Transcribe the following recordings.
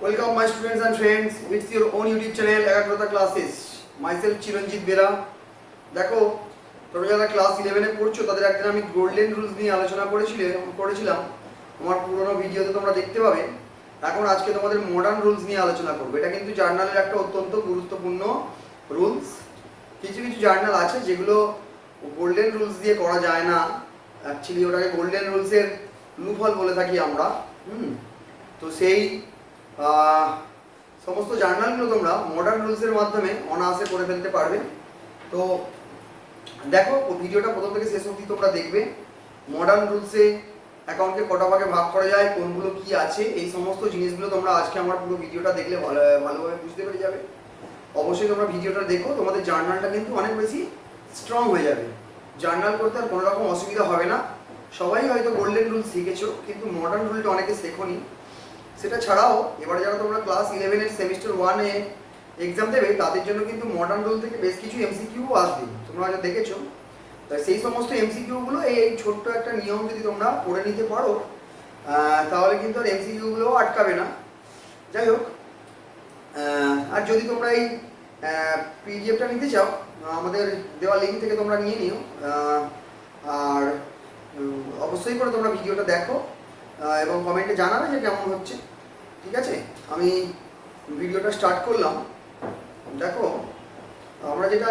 Welcome my students and friends. It's your own YouTube channel Ekagrata Classes. Myself Chiranjit Bera. দেখো তোমরা যারা class 11 এ পড়ছো তাদের একদিন আমি গোল্ডেন রুলস নিয়ে আলোচনা করেছিলাম আমার পুরনো ভিডিওতে তোমরা দেখতে পাবে। এখন আজকে তোমাদের মডার্ন রুলস নিয়ে আলোচনা করব। এটা কিন্তু জার্নালের একটা অত্যন্ত গুরুত্বপূর্ণ রুলস। কিছু কিছু জার্নাল আছে যেগুলো গোল্ডেন রুলস দিয়ে করা যায় না, অ্যাকচুয়ালি ওটাকে গোল্ডেন রুলসের লুপহোল বলে থাকি আমরা। তো সেই সমস্ত জার্নালগুলো তোমরা মডার্ন রুলসের মাধ্যমে অনায়াসে করে ফেলতে পারবে। তো দেখো ভিডিওটা প্রথম থেকে শেষ অবধি তোমরা দেখবে। মডার্ন রুলসে অ্যাকাউন্টকে কটা ভাগে ভাগ করা যায়, কোনগুলো কি আছে, এই সমস্ত জিনিসগুলো তোমরা আজকে আমার পুরো ভিডিওটা দেখলে ভালোভাবে বুঝতে পেরে যাবে। অবশ্যই তোমরা ভিডিওটা দেখো, তোমাদের জার্নালটা কিন্তু অনেক বেশি স্ট্রং হয়ে যাবে। জার্নাল করতে আর কোনো রকম অসুবিধা হবে না। সবাই হয়তো গোল্ডেন রুল শিখেছো, কিন্তু মডার্ন রুলটা অনেকে শেখোনি। সেটা ছাড়াও এবারে যারা তোমরা ক্লাস 11 এর সেমিস্টার 1 এ এক্সাম দেবে তাদের জন্য কিন্তু মডার্ন রুল থেকে বেশ কিছু এমসিকিউ আসবে, তোমরা হয়তো দেখেছো। তাই সেই সমস্ত এমসিকিউগুলো এই ছোট্ট একটা নিয়ম যদি তোমরা পড়ে নিতে পারো তাহলে কিন্তু আর এমসিকিউগুলো আটকাবে না। যাই হোক, আর যদি তোমরা এই পিডিএফটা নিতে চাও আমাদের দেওয়া লিঙ্ক থেকে তোমরা নিয়ে নিও। আর অবশ্যই করে তোমরা ভিডিওটা দেখো এবং কমেন্টে জানাবে যে কেমন হচ্ছে। ঠিক আছে, আমি ভিডিওটা স্টার্ট করলাম। দেখো আমরা যেটা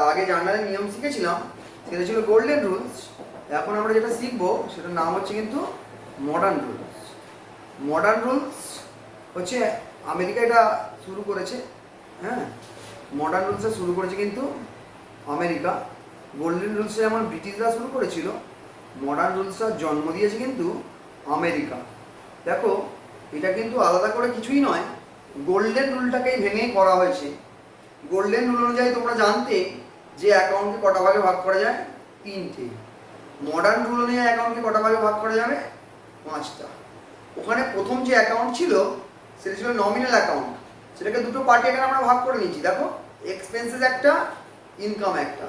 আগে জার্নালের নিয়ম শিখেছিলাম সেটা ছিল গোল্ডেন রুলস। এখন আমরা যেটা শিখবো সেটার নাম হচ্ছে কিন্তু মডার্ন রুলস। মডার্ন রুলস হচ্ছে আমেরিকা এটা শুরু করেছে। হ্যাঁ, মডার্ন রুলসটা শুরু করেছে কিন্তু আমেরিকা। গোল্ডেন রুলসটা যেমন ব্রিটিশরা শুরু করেছিল, মডার্ন রুলসটা জন্ম দিয়েছে কিন্তু আমেরিকা। দেখো এটা কিন্তু আলাদা করে কিছুই নয়, গোল্ডেন রুলটাকেই ভেঙে করা হয়েছে। গোল্ডেন রুল অনুযায়ী তোমরা জানতে যে অ্যাকাউন্টকে কটা ভাগে ভাগ করা যায়, 3টে। মডার্ন রুল অনুযায়ী অ্যাকাউন্টকে কটা ভাগে ভাগ করা যাবে, 5টা। ওখানে প্রথম যে অ্যাকাউন্ট ছিল সেটা ছিল নমিনাল অ্যাকাউন্ট। সেটাকে দুটো পার্টি এখানে আমরা ভাগ করে নিয়েছি। দেখো, এক্সপেন্সেস একটা, ইনকাম একটা।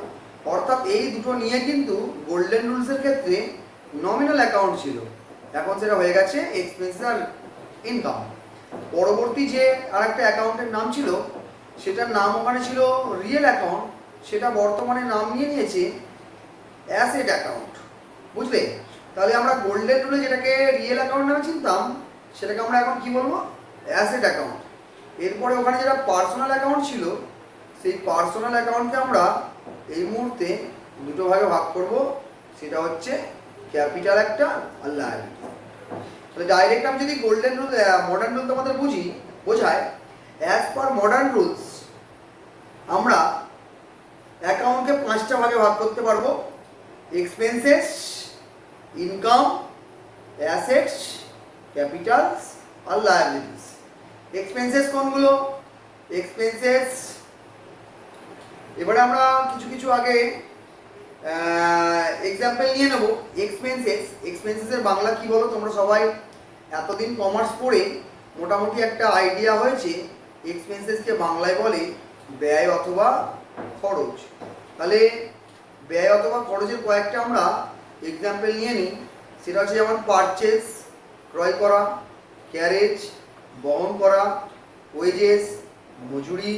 অর্থাৎ এই দুটো নিয়ে কিন্তু গোল্ডেন রুলসের ক্ষেত্রে নমিনাল অ্যাকাউন্ট ছিল, এখন সেটা হয়ে গেছে এক্সপেন্সেস আর ইনকাম। পরবর্তী যে আরেকটা অ্যাকাউন্টের নাম ছিল সেটার নাম ওখানে ছিল রিয়েল অ্যাকাউন্ট, সেটা বর্তমানে নাম নিয়ে নিয়েছে অ্যাসেট অ্যাকাউন্ট। বুঝলে? তাহলে আমরা গোল্ডেন রুলে যেটাকে রিয়েল অ্যাকাউন্ট নামে চিনতাম সেটাকে আমরা এখন কি বলবো, অ্যাসেট অ্যাকাউন্ট। এরপরে ওখানে যেটা পার্সোনাল অ্যাকাউন্ট ছিল সেই পার্সোনাল অ্যাকাউন্টকে আমরা এই মুহূর্তে দুটো ভাগে ভাগ করব, সেটা হচ্ছে ক্যাপিটাল একটা আর লায়াবিলিটি। তাহলে ডাইরেক্ট আমি যদি গোল্ডেন রুল মডার্ন রুল তোমাদের বোঝায়, অ্যাজ পার মডার্ন রুলস আমরা অ্যাকাউন্টকে 5টা ভাগে ভাগ করতে পারবো, এক্সপেন্সেস, ইনকাম, অ্যাসেটস, ক্যাপিটালস আর লায়াবিলিটিস। এক্সপেন্সেস কোনগুলো? এক্সপেন্সেস এবারে আমরা কিছু আগে এক্সাম্পল নিয়ে নেব। এক্সপেন্সেসের বাংলা কি বলো? তোমরা সবাই এতদিন কমার্স পড়ে মোটামুটি একটা আইডিয়া হয়েছে এক্সপেন্সেসকে বাংলায় বলে ব্যয় অথবা খরচ। তাহলে ব্যয় অথবা খরচের কয়েকটা আমরা এক্সাম্পল নিয়ে নিই। সেটা হচ্ছে যেমন পারচেস, ক্রয় করা, ক্যারেজ, বহন করা, ওয়েজেস, মজুরি,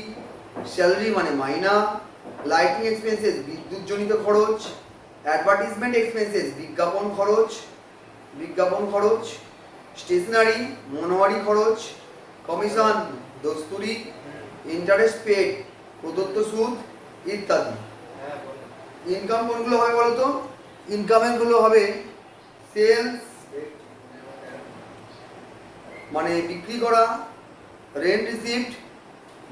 স্যালারি মানে মাইনা, লাইটিং এক্সপেন্সেস বিদ্যুৎজনিত খরচ, অ্যাডভার্টিজমেন্ট এক্সপেন্সেস বিজ্ঞাপন খরচ, স্টেশনারি মনোহারি খরচ, কমিশন দস্তুরি, ইন্টারেস্ট পেড প্রদত্ত সুদ ইত্যাদি। ইনকাম কোনগুলো হবে বলতো? ইনকামেরগুলো হবে সেলস মানে বিক্রি করা, রেন্ট রিসিপ্ট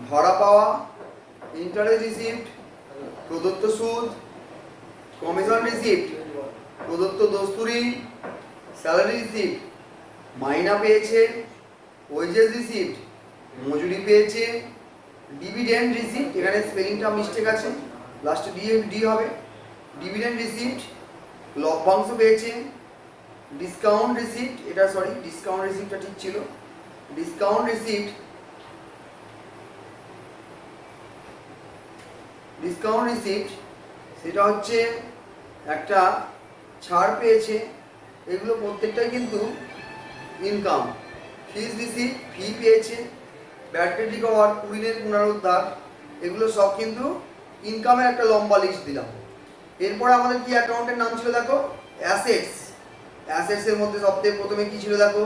ভাড়া পাওয়া, ইন্টারেস্ট রিসিপ্ট প্রদত্ত সুদ, কমিশন রিসিপ্ট প্রদত্ত দস্তুরি, স্যালারি রিসিপ্ট মাইনা পেয়েছে, ওয়েজেস রিসিপ্ট মজুরি পেয়েছে, ডিভিডেন্ড রিসিপ্ট, এখানে স্পেলিংটা মিস্টেক আছে, লাস্টে ডি হবে, ডিভিডেন্ড রিসিপ্ট লভ্যাংশ পেয়েছে, ডিসকাউন্ট রিসিপ্ট, এটা ডিসকাউন্ট রিসিপ্টটা ঠিক ছিল, ডিসকাউন্ট রিসিপ্ট সেটা হচ্ছে একটা ছাড় পেয়েছে। এগুলো প্রত্যেকটাই কিন্তু ইনকাম। ফিজ রিসিট, ফি পেয়েছে, ব্যাটারি রিকভার, কুড়িনের পুনরুদ্ধার, এগুলো সব কিন্তু ইনকামের একটা লম্বা লিস্ট দিলাম। এরপরে আমাদের কি অ্যাকাউন্টের নাম ছিল দেখো, অ্যাসেটস। অ্যাসেটসের মধ্যে সবথেকে প্রথমে কি ছিল দেখো,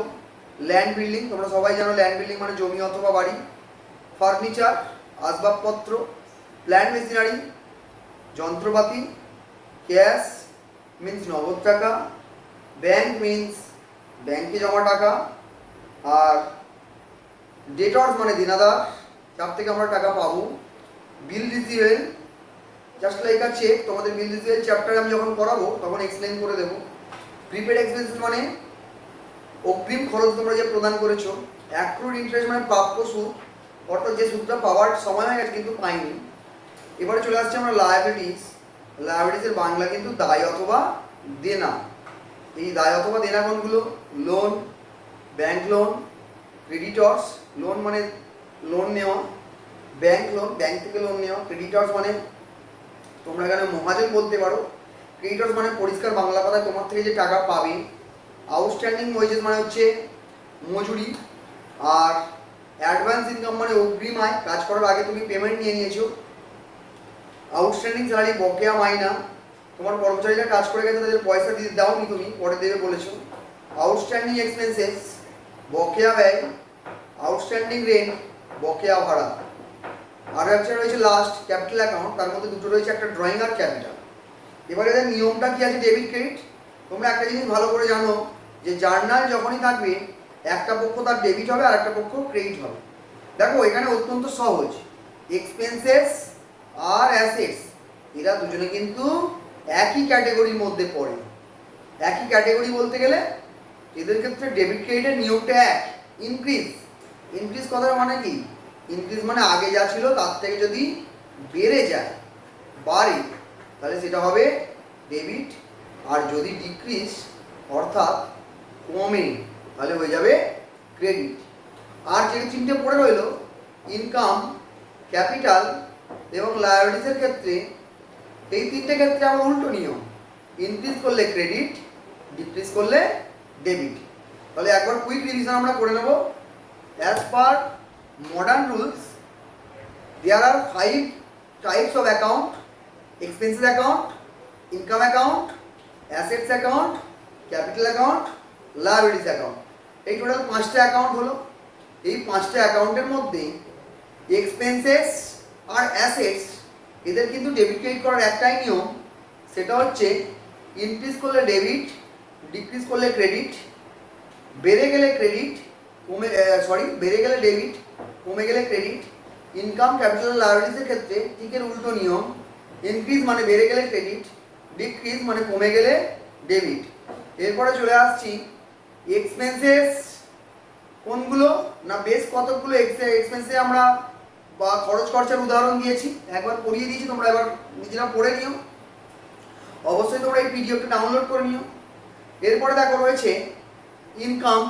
ল্যান্ড বিল্ডিং। তোমরা সবাই জানো ল্যান্ড বিল্ডিং মানে জমি অথবা বাড়ি। ফার্নিচার, আসবাবপত্র, প্ল্যান্ট মেশিনারি, যন্ত্রপাতি, ক্যাশ মিন্স নগদ টাকা, ব্যাংক মিন্স ব্যাংকে জমা টাকা, আর ডেটর্স মানে দেনাদার, যার থেকে আমরা টাকা পাবো। Bill receivable, just like a cheque. তোমাদের বিল রিসিভেবল চ্যাপ্টারে আমি যখন পড়াবো তখন এক্সপ্লেন করে দেবো। প্রিপেড এক্সপেন্সেস মানে অগ্রিম খরচ তোমরা যে প্রদান করেছো। অ্যাক্রুড ইন্টারেস্ট মানে প্রাপ্য সুদ, অর্থাৎ যে সুদটা পাওয়ার সময় হয়ে গেছে কিন্তু পাইনি। এবারে চলে আসছে আমরা লায়াবিলিটিস। লায়াবিলিটিসের বাংলা কিন্তু দায় অথবা দেনা। এই দায় অথবা দেনা কোনগুলো? Loan, bank loan, creditors, loan মানে লোন নেওয়া, ব্যাংক লোন ব্যাংক থেকে লোন নেওয়া, ক্রেডিটর্স মানে তোমরা এখানে মহাজন বলতে পারো, ক্রেডিটর্স মানে পরিষ্কার বাংলা কথায় তোমার থেকে যে টাকা পাবে। আউটস্ট্যান্ডিং ওয়েজেস মানে হচ্ছে মজুরি, আর অ্যাডভান্স ইনকাম মানে অগ্রিম আয়, কাজ করার আগে তুমি পেমেন্ট নিয়ে নিয়েছো। আউটস্ট্যান্ডিং স্যালারি বকেয়া মাইনা, তোমার কর্মচারীরা কাজ করে গেছে তাদের পয়সা দিতে দাওনি, তুমি পরে দেবে বলেছো। আউটস্ট্যান্ডিং এক্সপেন্সেস বকেয়া ব্যয়, আউটস্ট্যান্ডিং রেন্ট বকেয়া ভাড়া। আর একটা রয়েছে লাস্ট ক্যাপিটাল অ্যাকাউন্ট, তার মধ্যে দুটো রয়েছে, একটা ড্রয়িং আর ক্যাপিটাল। এবারে এদের নিয়মটা কি আছে ডেবিট ক্রেডিট? তোমরা একটা জিনিস ভালো করে জানো যে জার্নাল যখনই থাকবে একটা পক্ষ তার ডেবিট হবে আর একটা পক্ষ ক্রেডিট হবে। দেখো এখানে অত্যন্ত সহজ, এক্সপেন্সেস আর অ্যাসেটস এরা দুজনে কিন্তু একই ক্যাটাগরির মধ্যে পড়ে। একই ক্যাটাগরি বলতে গেলে এদের ক্ষেত্রে ডেবিট ক্রেডিটের নিয়মটা এক। ইনক্রিজ, ইনক্রিজ কথার মানে কি? ইনক্রিজ মানে আগে যা ছিল তার থেকে যদি বেড়ে যায়, বাড়ে, তাহলে সেটা হবে ডেবিট। আর যদি ডিক্রিজ অর্থাৎ কমে তাহলে হয়ে যাবে ক্রেডিট। আর যে তিনটে পড়ে রইল ইনকাম, ক্যাপিটাল এবং লায়াবিলিটিসের ক্ষেত্রে, এই তিনটে ক্ষেত্রে আমার উল্টো নিয়ম, ইনক্রিজ করলে ক্রেডিট, ডিক্রিজ করলে ডেবিট। তাহলে একবার কুইক রিভিশন আমরা করে নেব। As per modern rules there are 5 types of account: expenses account, income account, assets account, capital account, liabilities account। এই টোটাল 5টা অ্যাকাউন্ট হলো। এই 5টা অ্যাকাউন্টের মধ্যে এক্সপেন্সেস আর অ্যাসেটস এদের কিন্তু ডেবিট ক্রেডিট করার একটাই নিয়ম, সেটা হচ্ছে ইনক্রিজ করলে ডেবিট, ডিক্রিজ করলে ক্রেডিট, বেড়ে গেলে ক্রেডিট, বেড়ে গেলে ডেবিট, কমে গেলে ক্রেডিট। ইনকাম, ক্যাপিটাল, লায়াবিলিটিসের ক্ষেত্রে ঠিক এর উল্টো নিয়ম, ইনক্রিজ মানে বেড়ে গেলে ক্রেডিট, ডিক্রিজ মানে কমে গেলে ডেবিট। এরপরে চলে আসছি এক্সপেন্সেস কোনগুলো না, বেশ কতগুলো এক্সপেন্সে আমরা বা খরচ খরচার উদাহরণ দিয়েছি, একবার পড়িয়ে দিয়েছি, তোমরা এবার নিজেরা পড়ে নিও। অবশ্যই তোমরা এই পিডিএফটা ডাউনলোড করে নিও। এরপরে দেখো রয়েছে ইনকাম।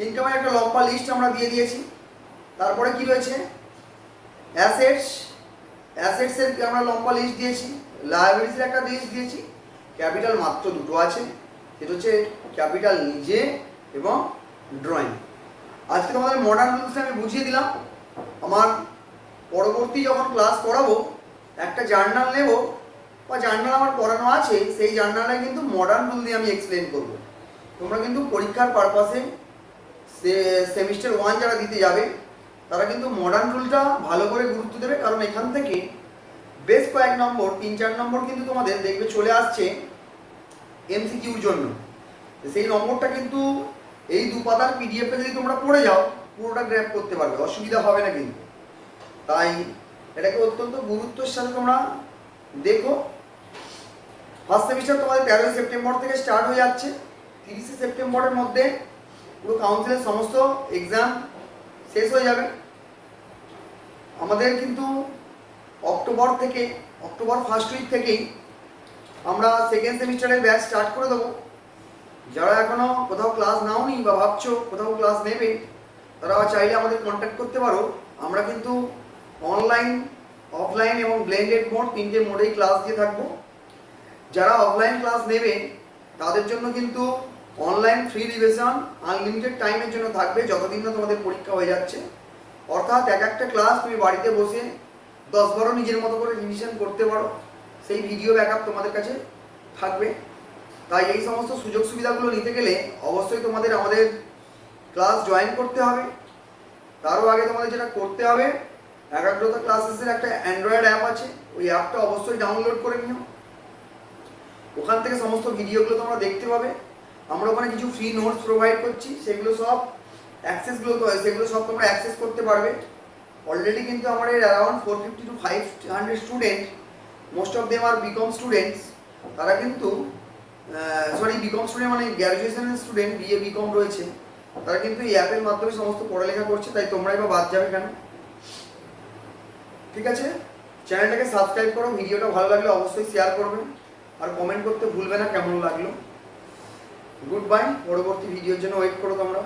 ইনকামের একটা লম্বা লিস্ট আমরা দিয়ে দিয়েছি। তারপরে কি রয়েছে অ্যাসেটস, অ্যাসেটসের আমরা লম্বা লিস্ট দিয়েছি। লায়াবিলিটিসের একটা লিস্ট দিয়েছি। ক্যাপিটাল মাত্র দুটো আছে, সেটা হচ্ছে ক্যাপিটাল নিজে এবং ড্রয়িং। আজকে তোমাদের মডার্ন রুলসটা আমি বুঝিয়ে দিলাম। আমার পরবর্তী যখন ক্লাস পড়াবো একটা জার্নাল নেব, বা জার্নাল আমার পড়ানো আছে, সেই জার্নালে কিন্তু মডার্ন রুল দিয়ে আমি এক্সপ্লেন করব। তোমরা কিন্তু পরীক্ষার পারপাসে সেমিস্টার 1 যারা দিতে যাবে তারা কিন্তু মডার্ন রুলটা ভালো করে গুরুত্ব দেবে, কারণ এখান থেকে বেশ কয়েক নম্বর, 3-4 নম্বর কিন্তু তোমাদের দেখবে চলে আসছে এমসিকিউর জন্য। সেই নম্বরটা কিন্তু এই 2 পাতার পিডিএফটা যদি তোমরা পড়ে যাও পুরোটা গ্র্যাব করতে পারবে, অসুবিধা হবে না কিন্তু। তাই এটাকে অত্যন্ত গুরুত্বের সাথে তোমরা দেখো। ফার্স্ট সেমিস্টার তোমাদের 13 সেপ্টেম্বর থেকে স্টার্ট হয়ে যাচ্ছে। 30 সেপ্টেম্বরের মধ্যে পুরো কাউন্সিলের সমস্ত এক্সাম শেষ হয়ে যাবে। আমাদের কিন্তু অক্টোবর ফার্স্ট উইক থেকেই আমরা সেকেন্ড সেমিস্টারের ব্যাচ স্টার্ট করে দেবো। যারা এখনও কোথাও ক্লাস নাওনি বা ভাবছো কোথাও ক্লাস নেবে, তারা চাইলে আমাদের কন্ট্যাক্ট করতে পারো। আমরা কিন্তু অনলাইন, অফলাইন এবং ব্লেন্ডেড মোড 3টে মোডেই ক্লাস দিয়ে থাকবো। যারা অফলাইন ক্লাস নেবে তাদের জন্য কিন্তু অনলাইন ফ্রি রিভিশন আনলিমিটেড টাইমের জন্য থাকবে যতদিন না তোমাদের পরীক্ষা হয়ে যাচ্ছে। অর্থাৎ এক একটা ক্লাস তুমি বাড়িতে বসে 10-12 নিজের মতো করে রিভিশন করতে পারো, সেই ভিডিও ব্যাকআপ তোমাদের কাছে থাকবে। তাই এই সমস্ত সুযোগ সুবিধাগুলো নিতে গেলে অবশ্যই তোমাদের আমাদের ক্লাস জয়েন করতে হবে। তারও আগে তোমাদের যেটা করতে হবে, একাগ্রতা ক্লাসেসের একটা অ্যান্ড্রয়েড অ্যাপ আছে, ওই অ্যাপটা অবশ্যই ডাউনলোড করে নিও। ওখান থেকে সমস্ত ভিডিওগুলো তোমরা দেখতে পাবে। আমরা ওখানে কিছু ফ্রি নোটস প্রোভাইড করছি, সেগুলো সব সেগুলো সব তোমরা অ্যাক্সেস করতে পারবে। অলরেডি কিন্তু আমাদের around 450 to 500 student, most of them are BCom students, তারা কিন্তু বিকম স্টুডেন্ট মানে গ্র্যাজুয়েশনের স্টুডেন্ট, বিএ বিকম রয়েছে, তারা কিন্তু এই অ্যাপের মাধ্যমে সমস্ত পড়ালেখা করছে। তাই তোমরা এবার বাদ যাবে কেন? ঠিক আছে, চ্যানেলটাকে সাবস্ক্রাইব করো, ভিডিওটা ভালো লাগলে অবশ্যই শেয়ার করবে, আর কমেন্ট করতে ভুলবে না কেমন লাগলো। গুড বাই, পরবর্তী ভিডিওর জন্য ওয়েট করো তোমরা।